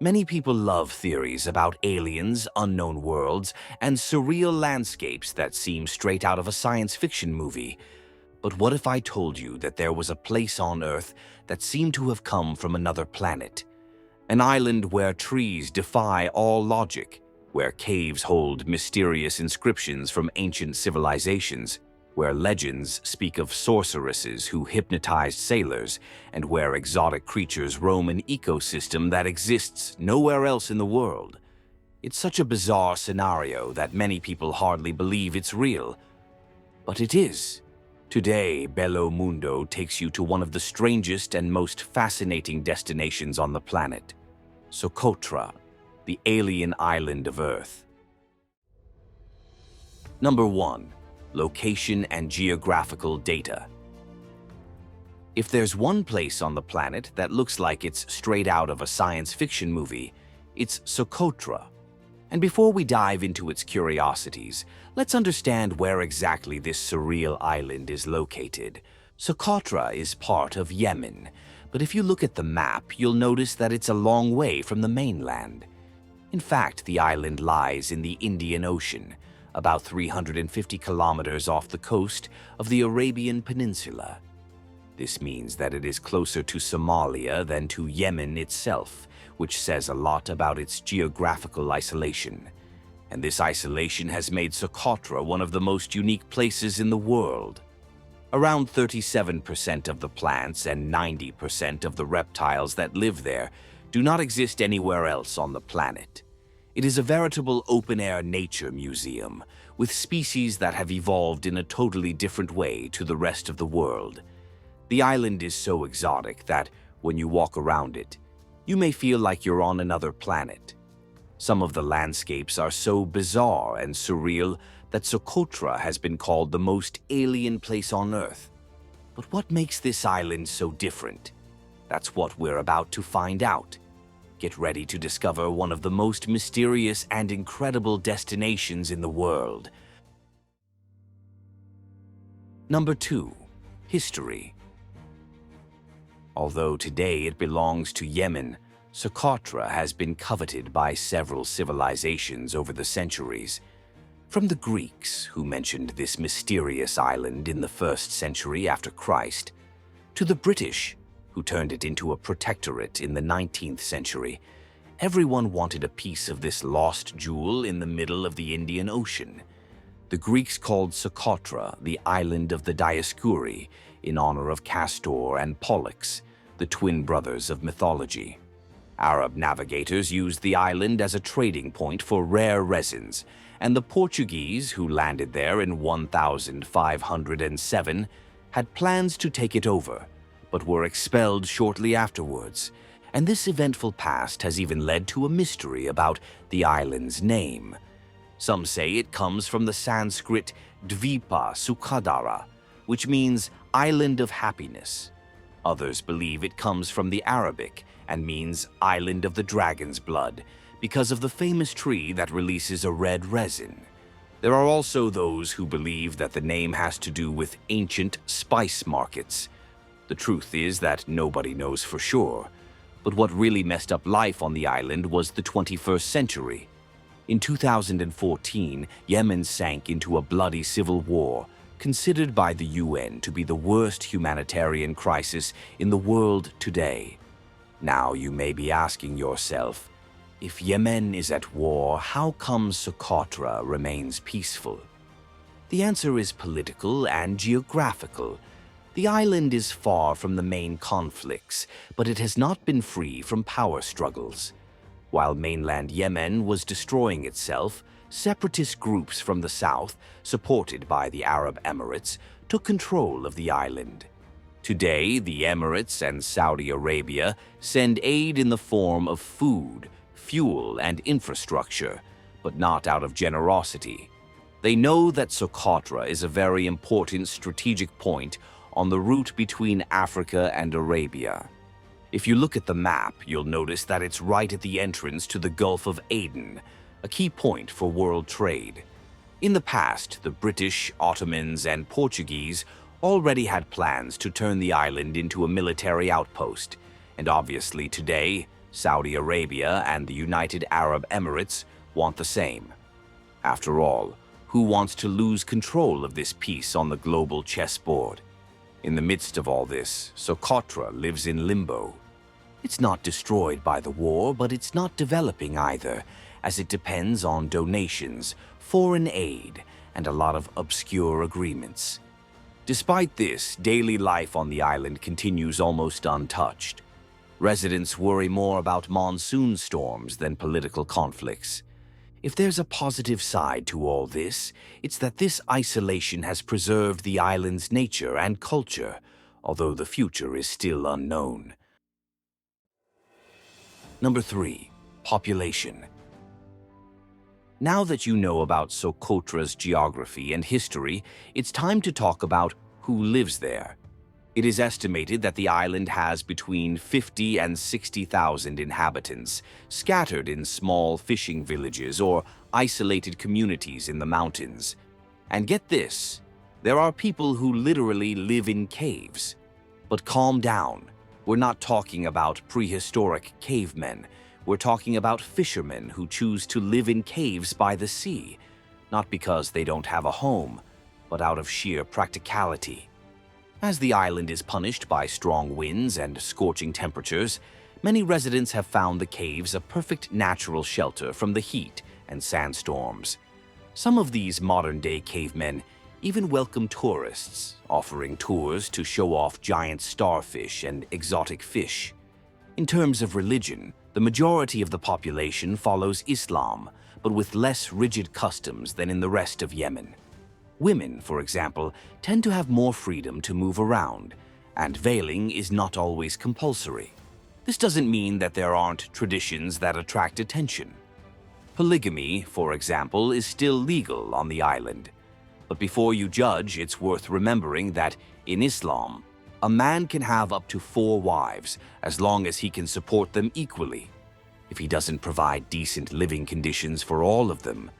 Many people love theories about aliens, unknown worlds, and surreal landscapes that seem straight out of a science fiction movie. But what if I told you that there was a place on Earth that seemed to have come from another planet? An island where trees defy all logic, where caves hold mysterious inscriptions from ancient civilizations, where legends speak of sorceresses who hypnotized sailors, and where exotic creatures roam an ecosystem that exists nowhere else in the world. It's such a bizarre scenario that many people hardly believe it's real. But it is. Today, Bello Mundo takes you to one of the strangest and most fascinating destinations on the planet, Socotra, the alien island of Earth. Number 1. Location and geographical data. If there's one place on the planet that looks like it's straight out of a science fiction movie, it's Socotra. And before we dive into its curiosities, let's understand where exactly this surreal island is located. Socotra is part of Yemen, but if you look at the map, you'll notice that it's a long way from the mainland. In fact, the island lies in the Indian Ocean, about 350 kilometers off the coast of the Arabian Peninsula. This means that it is closer to Somalia than to Yemen itself, which says a lot about its geographical isolation. And this isolation has made Socotra one of the most unique places in the world. Around 37% of the plants and 90% of the reptiles that live there do not exist anywhere else on the planet. It is a veritable open-air nature museum, with species that have evolved in a totally different way to the rest of the world. The island is so exotic that, when you walk around it, you may feel like you're on another planet. Some of the landscapes are so bizarre and surreal that Socotra has been called the most alien place on Earth. But what makes this island so different? That's what we're about to find out. Get ready to discover one of the most mysterious and incredible destinations in the world. Number 2. History. Although today it belongs to Yemen, Socotra has been coveted by several civilizations over the centuries. From the Greeks, who mentioned this mysterious island in the 1st century after Christ, to the British, who turned it into a protectorate in the 19th century, everyone wanted a piece of this lost jewel in the middle of the Indian Ocean. The Greeks called Socotra the island of the Dioscuri, in honor of Castor and Pollux, the twin brothers of mythology. Arab navigators used the island as a trading point for rare resins, and the Portuguese, who landed there in 1507, had plans to take it over, but were expelled shortly afterwards, and this eventful past has even led to a mystery about the island's name. Some say it comes from the Sanskrit Dvipa Sukadara, which means island of happiness. Others believe it comes from the Arabic and means island of the dragon's blood, because of the famous tree that releases a red resin. There are also those who believe that the name has to do with ancient spice markets. The truth is that nobody knows for sure. But what really messed up life on the island was the 21st century. In 2014, Yemen sank into a bloody civil war, considered by the UN to be the worst humanitarian crisis in the world today. Now you may be asking yourself, if Yemen is at war, how come Socotra remains peaceful? The answer is political and geographical. The island is far from the main conflicts, but it has not been free from power struggles. While mainland Yemen was destroying itself, separatist groups from the south, supported by the Arab Emirates, took control of the island. Today, the Emirates and Saudi Arabia send aid in the form of food, fuel, and infrastructure, but not out of generosity. They know that Socotra is a very important strategic point on the route between Africa and Arabia. If you look at the map, you'll notice that it's right at the entrance to the Gulf of Aden, a key point for world trade. In the past, the British, Ottomans, and Portuguese already had plans to turn the island into a military outpost, and obviously today, Saudi Arabia and the United Arab Emirates want the same. After all, who wants to lose control of this piece on the global chessboard? In the midst of all this, Socotra lives in limbo. It's not destroyed by the war, but it's not developing either, as it depends on donations, foreign aid, and a lot of obscure agreements. Despite this, daily life on the island continues almost untouched. Residents worry more about monsoon storms than political conflicts. If there's a positive side to all this, it's that this isolation has preserved the island's nature and culture, although the future is still unknown. Number 3. Population. Now that you know about Socotra's geography and history, it's time to talk about who lives there. It is estimated that the island has between 50 and 60,000 inhabitants, scattered in small fishing villages or isolated communities in the mountains. And get this, there are people who literally live in caves. But calm down, we're not talking about prehistoric cavemen. We're talking about fishermen who choose to live in caves by the sea, not because they don't have a home, but out of sheer practicality. As the island is punished by strong winds and scorching temperatures, many residents have found the caves a perfect natural shelter from the heat and sandstorms. Some of these modern-day cavemen even welcome tourists, offering tours to show off giant starfish and exotic fish. In terms of religion, the majority of the population follows Islam, but with less rigid customs than in the rest of Yemen. Women, for example, tend to have more freedom to move around, and veiling is not always compulsory. This doesn't mean that there aren't traditions that attract attention. Polygamy, for example, is still legal on the island. But before you judge, it's worth remembering that in Islam, a man can have up to 4 wives as long as he can support them equally. If he doesn't provide decent living conditions for all of them,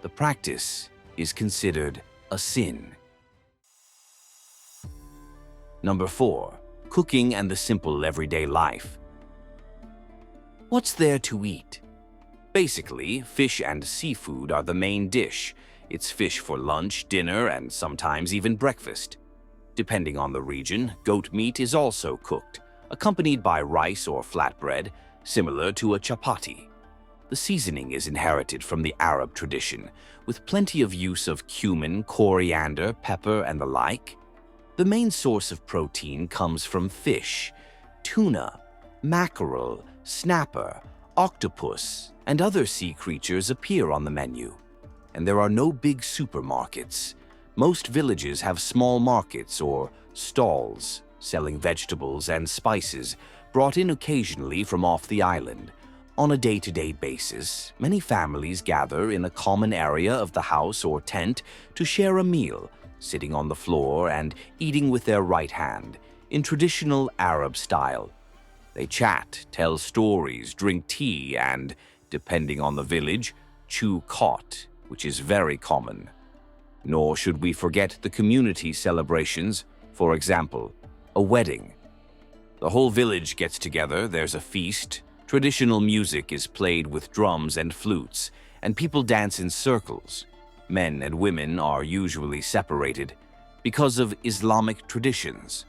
the practice is considered a sin. Number 4. Cooking and the simple everyday life. What's there to eat? Basically, fish and seafood are the main dish. It's fish for lunch, dinner, and sometimes even breakfast. Depending on the region, goat meat is also cooked, accompanied by rice or flatbread, similar to a chapati. The seasoning is inherited from the Arab tradition, with plenty of use of cumin, coriander, pepper, and the like. The main source of protein comes from fish. Tuna, mackerel, snapper, octopus, and other sea creatures appear on the menu. And there are no big supermarkets. Most villages have small markets or stalls selling vegetables and spices brought in occasionally from off the island. On a day-to-day basis, many families gather in a common area of the house or tent to share a meal, sitting on the floor and eating with their right hand, in traditional Arab style. They chat, tell stories, drink tea, and, depending on the village, chew khat, which is very common. Nor should we forget the community celebrations, for example, a wedding. The whole village gets together, there's a feast, traditional music is played with drums and flutes, and people dance in circles. Men and women are usually separated because of Islamic traditions.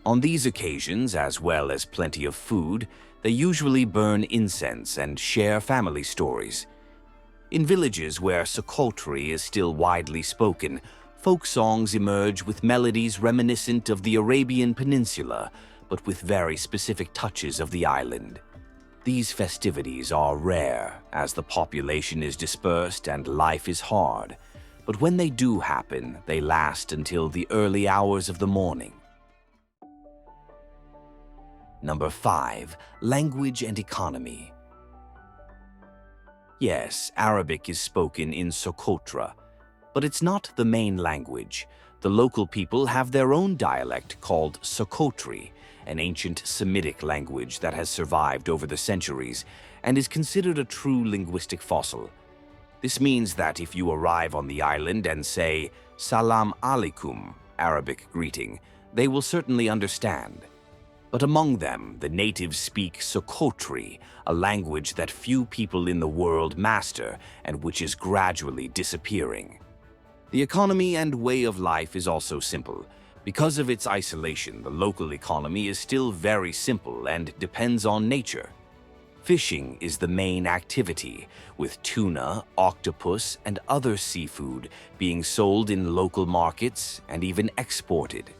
On these occasions, as well as plenty of food, they usually burn incense and share family stories. In villages where Socotra is still widely spoken, folk songs emerge with melodies reminiscent of the Arabian Peninsula, but with very specific touches of the island. These festivities are rare, as the population is dispersed and life is hard, but when they do happen, they last until the early hours of the morning. Number 5. Language and economy. Yes, Arabic is spoken in Socotra, but it's not the main language. The local people have their own dialect called Socotri, an ancient Semitic language that has survived over the centuries and is considered a true linguistic fossil. This means that if you arrive on the island and say, "Salam alaikum," Arabic greeting, they will certainly understand. But among them, the natives speak Socotra, a language that few people in the world master and which is gradually disappearing. The economy and way of life is also simple. Because of its isolation, the local economy is still very simple and depends on nature. Fishing is the main activity, with tuna, octopus, and other seafood being sold in local markets and even exported.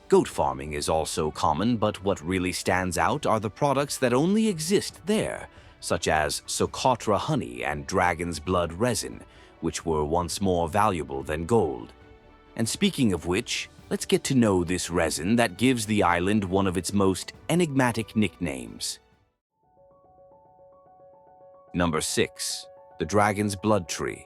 Goat farming is also common, but what really stands out are the products that only exist there, such as Socotra honey and dragon's blood resin, which were once more valuable than gold. And speaking of which, let's get to know this resin that gives the island one of its most enigmatic nicknames. Number 6. The dragon's blood tree.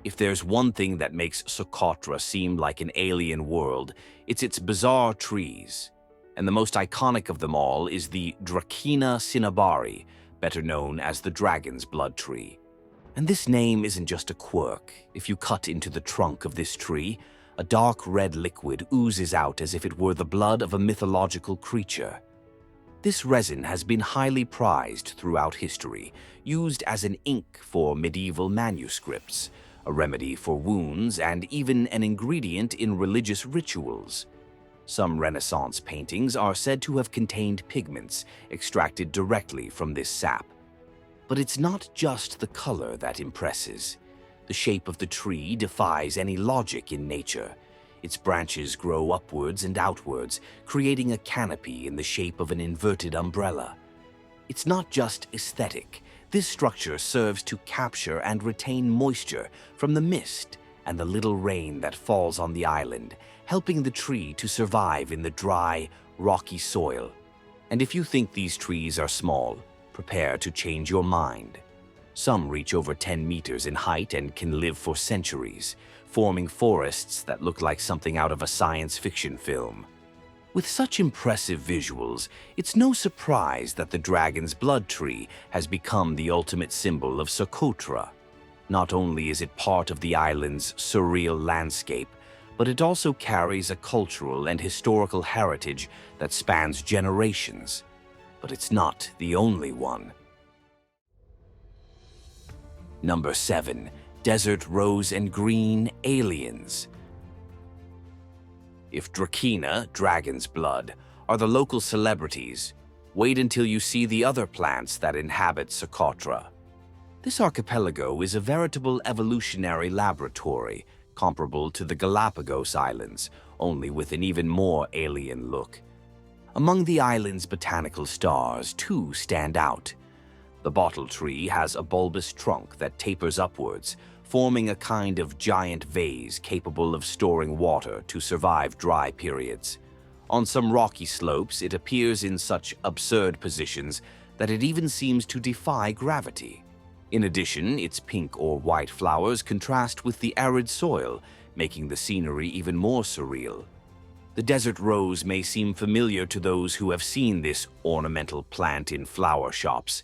If there's one thing that makes Socotra seem like an alien world, it's its bizarre trees. And the most iconic of them all is the Dracena cinnabari, better known as the dragon's blood tree. And this name isn't just a quirk. If you cut into the trunk of this tree, a dark red liquid oozes out as if it were the blood of a mythological creature. This resin has been highly prized throughout history, used as an ink for medieval manuscripts, a remedy for wounds, and even an ingredient in religious rituals. Some Renaissance paintings are said to have contained pigments extracted directly from this sap. But it's not just the color that impresses. The shape of the tree defies any logic in nature. Its branches grow upwards and outwards, creating a canopy in the shape of an inverted umbrella. It's not just aesthetic. This structure serves to capture and retain moisture from the mist and the little rain that falls on the island, helping the tree to survive in the dry, rocky soil. And if you think these trees are small, prepare to change your mind. Some reach over 10 meters in height and can live for centuries, forming forests that look like something out of a science fiction film. With such impressive visuals, it's no surprise that the dragon's blood tree has become the ultimate symbol of Socotra. Not only is it part of the island's surreal landscape, but it also carries a cultural and historical heritage that spans generations. But it's not the only one. Number 7. Desert Rose and Green Aliens. If Dracena, dragon's blood, are the local celebrities, wait until you see the other plants that inhabit Socotra. This archipelago is a veritable evolutionary laboratory, comparable to the Galapagos Islands, only with an even more alien look. Among the island's botanical stars, 2 stand out. The bottle tree has a bulbous trunk that tapers upwards, forming a kind of giant vase capable of storing water to survive dry periods. On some rocky slopes, it appears in such absurd positions that it even seems to defy gravity. In addition, its pink or white flowers contrast with the arid soil, making the scenery even more surreal. The desert rose may seem familiar to those who have seen this ornamental plant in flower shops,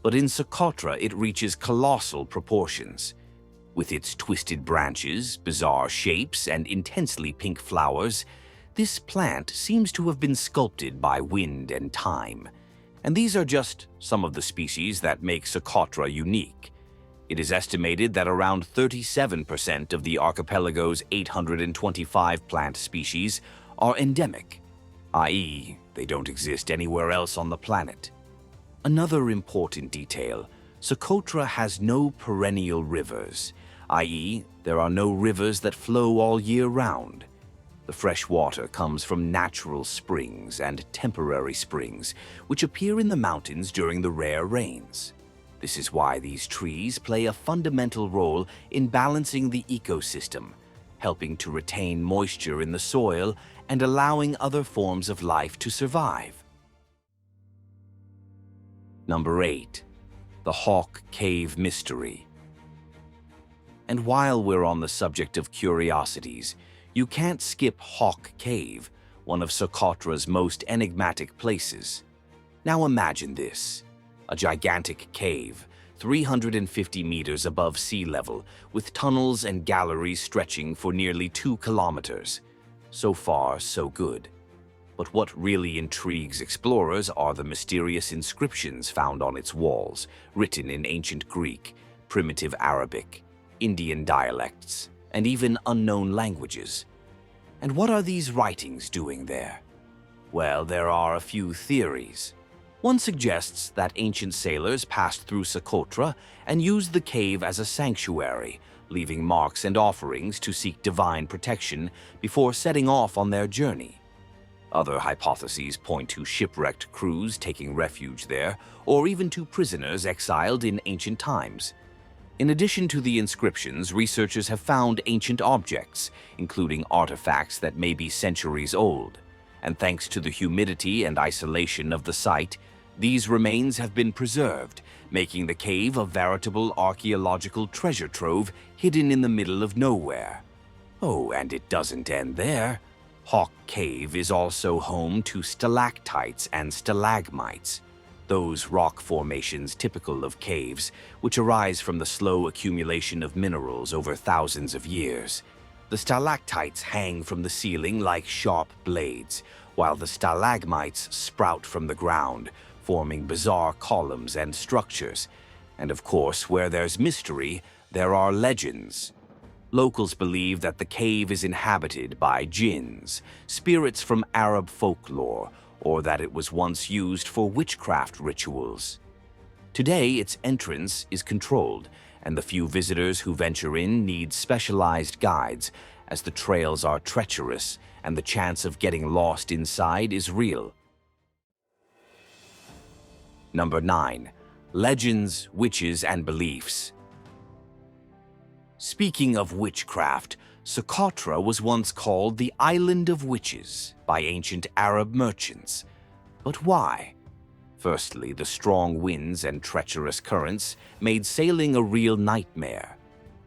but in Socotra it reaches colossal proportions. With its twisted branches, bizarre shapes, and intensely pink flowers, this plant seems to have been sculpted by wind and time. And these are just some of the species that make Socotra unique. It is estimated that around 37% of the archipelago's 825 plant species are endemic, i.e., they don't exist anywhere else on the planet. Another important detail, Socotra has no perennial rivers, i.e., there are no rivers that flow all year round. The fresh water comes from natural springs and temporary springs, which appear in the mountains during the rare rains. This is why these trees play a fundamental role in balancing the ecosystem, helping to retain moisture in the soil and allowing other forms of life to survive. Number 8. The Hawk Cave Mystery. And while we're on the subject of curiosities, you can't skip Hawk Cave, one of Socotra's most enigmatic places. Now imagine this, a gigantic cave, 350 meters above sea level, with tunnels and galleries stretching for nearly 2 kilometers. So far, so good. But what really intrigues explorers are the mysterious inscriptions found on its walls, written in ancient Greek, primitive Arabic, Indian dialects, and even unknown languages. And what are these writings doing there? Well, there are a few theories. One suggests that ancient sailors passed through Socotra and used the cave as a sanctuary, leaving marks and offerings to seek divine protection before setting off on their journey. Other hypotheses point to shipwrecked crews taking refuge there, or even to prisoners exiled in ancient times. In addition to the inscriptions, researchers have found ancient objects, including artifacts that may be centuries old. And thanks to the humidity and isolation of the site, these remains have been preserved, making the cave a veritable archaeological treasure trove hidden in the middle of nowhere. Oh, and it doesn't end there. Hawk Cave is also home to stalactites and stalagmites, those rock formations typical of caves, which arise from the slow accumulation of minerals over thousands of years. The stalactites hang from the ceiling like sharp blades, while the stalagmites sprout from the ground, forming bizarre columns and structures. And of course, where there's mystery, there are legends. Locals believe that the cave is inhabited by jinns, spirits from Arab folklore, or that it was once used for witchcraft rituals. Today, its entrance is controlled, and the few visitors who venture in need specialized guides, as the trails are treacherous and the chance of getting lost inside is real. Number 9. Legends, witches, and beliefs. Speaking of witchcraft, Socotra was once called the Island of Witches by ancient Arab merchants. But why? Firstly, the strong winds and treacherous currents made sailing a real nightmare.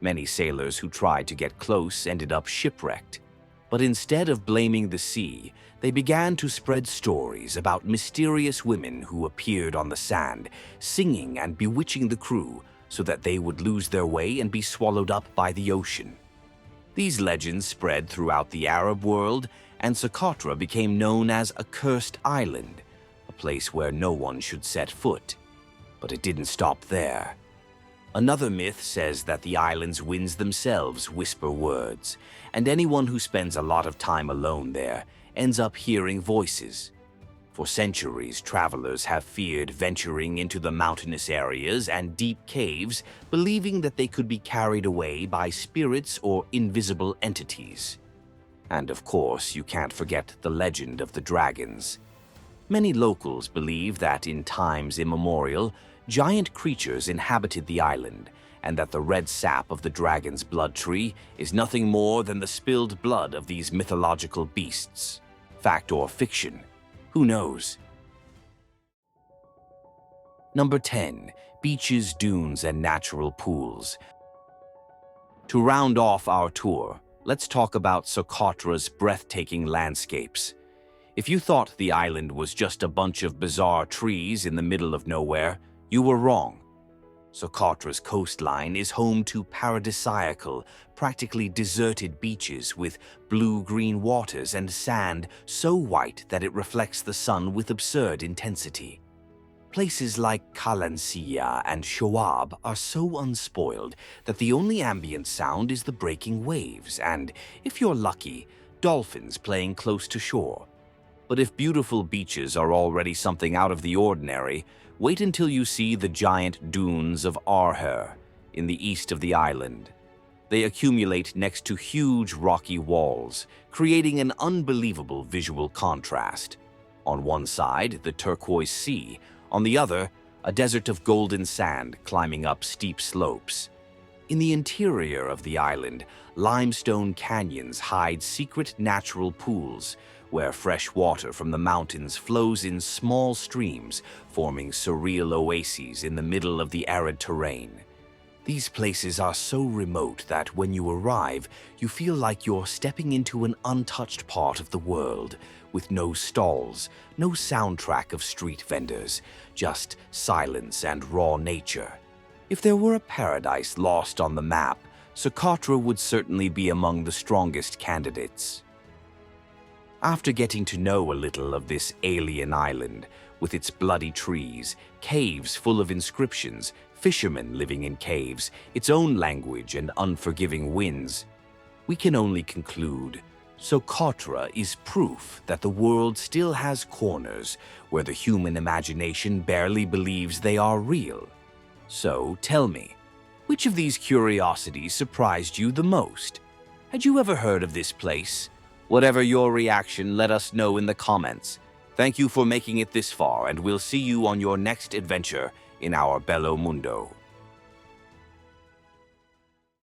Many sailors who tried to get close ended up shipwrecked. But instead of blaming the sea, they began to spread stories about mysterious women who appeared on the sand, singing and bewitching the crew so that they would lose their way and be swallowed up by the ocean. These legends spread throughout the Arab world, and Socotra became known as a cursed island, a place where no one should set foot. But it didn't stop there. Another myth says that the island's winds themselves whisper words, and anyone who spends a lot of time alone there ends up hearing voices. For centuries, travelers have feared venturing into the mountainous areas and deep caves, believing that they could be carried away by spirits or invisible entities. And of course, you can't forget the legend of the dragons. Many locals believe that in times immemorial, giant creatures inhabited the island, and that the red sap of the dragon's blood tree is nothing more than the spilled blood of these mythological beasts. Fact or fiction? Who knows? Number 10. Beaches, dunes, and natural pools. To round off our tour, let's talk about Socotra's breathtaking landscapes. If you thought the island was just a bunch of bizarre trees in the middle of nowhere, you were wrong. Socotra's coastline is home to paradisiacal, practically deserted beaches with blue-green waters and sand so white that it reflects the sun with absurd intensity. Places like Kalancia and Shoab are so unspoiled that the only ambient sound is the breaking waves and, if you're lucky, dolphins playing close to shore. But if beautiful beaches are already something out of the ordinary, wait until you see the giant dunes of Arher in the east of the island. They accumulate next to huge rocky walls, creating an unbelievable visual contrast. On one side, the turquoise sea, on the other, a desert of golden sand climbing up steep slopes. In the interior of the island, limestone canyons hide secret natural pools, where fresh water from the mountains flows in small streams, forming surreal oases in the middle of the arid terrain. These places are so remote that when you arrive, you feel like you're stepping into an untouched part of the world, with no stalls, no soundtrack of street vendors, just silence and raw nature. If there were a paradise lost on the map, Socotra would certainly be among the strongest candidates. After getting to know a little of this alien island, with its bloody trees, caves full of inscriptions, fishermen living in caves, its own language and unforgiving winds, we can only conclude Socotra is proof that the world still has corners where the human imagination barely believes they are real. So tell me, which of these curiosities surprised you the most? Had you ever heard of this place? Whatever your reaction, let us know in the comments. Thank you for making it this far, and we'll see you on your next adventure in our Bello Mundo.